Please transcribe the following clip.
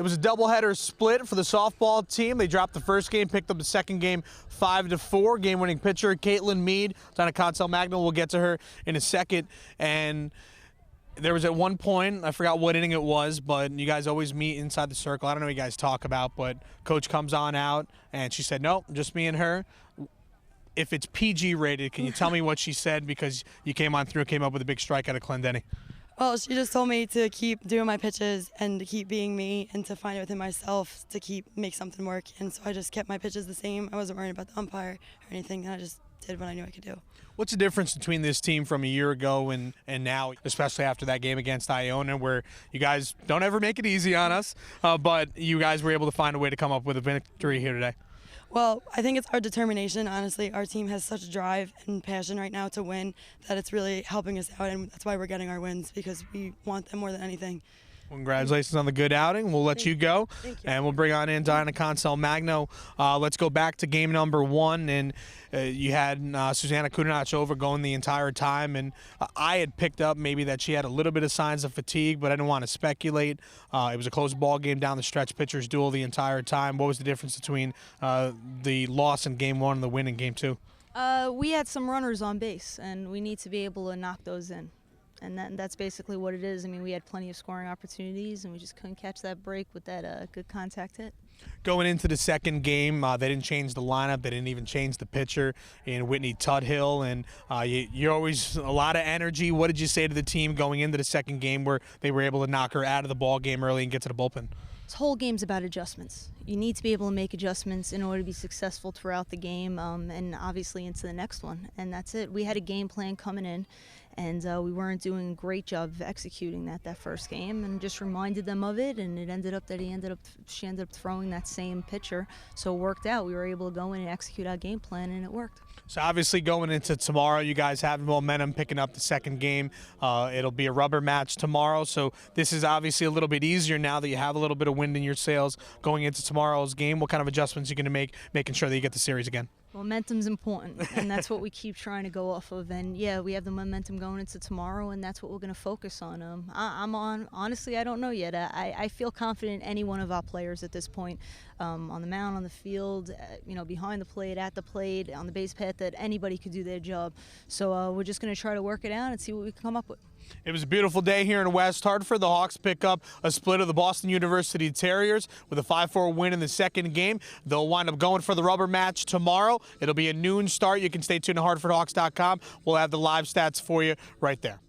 It was a doubleheader split for the softball team. They dropped the first game, picked up the second game 5-4. Game-winning pitcher Kaitlyn Meade down at Consell Magna. We'll get to her in a second. And there was at one point, I forgot what inning it was, but you guys always meet inside the circle. I don't know what you guys talk about, but coach comes on out, and she said, nope, just me and her. If it's PG rated, can you tell me what she said? Because you came on through and came up with a big strikeout of Clendenny. Well, she just told me to keep doing my pitches and to keep being me and to find it within myself to make something work. And so I just kept my pitches the same. I wasn't worried about the umpire or anything, and I just did what I knew I could do. What's the difference between this team from a year ago and now, especially after that game against Iona, where you guys don't ever make it easy on us, but you guys were able to find a way to come up with a victory here today? Well, I think it's our determination, honestly. Our team has such drive and passion right now to win that it's really helping us out, and that's why we're getting our wins, because we want them more than anything. Congratulations on the good outing. We'll let you go. Thank you. And we'll bring on in Diana Consell Magno. Let's go back to game number one. And you had Susanna Kudanach over going the entire time. And I had picked up maybe that she had a little bit of signs of fatigue, but I didn't want to speculate. It was a close ball game down the stretch, pitchers duel the entire time. What was the difference between the loss in game one and the win in game two? We had some runners on base, and we need to be able to knock those in. And that's basically what it is. I mean, we had plenty of scoring opportunities, and we just couldn't catch that break with that good contact hit. Going into the second game, they didn't change the lineup. They didn't even change the pitcher in Whitney Tuthill. And you're always a lot of energy. What did you say to the team going into the second game where they were able to knock her out of the ball game early and get to the bullpen? This whole game's about adjustments. You need to be able to make adjustments in order to be successful throughout the game and obviously into the next one. And that's it. We had a game plan coming in, and we weren't doing a great job of executing that first game, and just reminded them of it, and it ended up that she ended up throwing that same pitcher, so it worked out. We were able to go in and execute our game plan, and it worked. So obviously going into tomorrow, you guys have momentum picking up the second game. It'll be a rubber match tomorrow, so this is obviously a little bit easier now that you have a little bit of wind in your sails going into tomorrow's game. What kind of adjustments are you going to make, making sure that you get the series again? Momentum's important, and that's what we keep trying to go off of. And yeah, we have the momentum going into tomorrow, and that's what we're going to focus on. Honestly, I don't know yet. I feel confident in any one of our players at this point, on the mound, on the field, behind the plate, at the plate, on the base path, that anybody could do their job. So we're just going to try to work it out and see what we can come up with. It was a beautiful day here in West Hartford. The Hawks pick up a split of the Boston University Terriers with a 5-4 win in the second game. They'll wind up going for the rubber match tomorrow. It'll be a noon start. You can stay tuned to HartfordHawks.com. We'll have the live stats for you right there.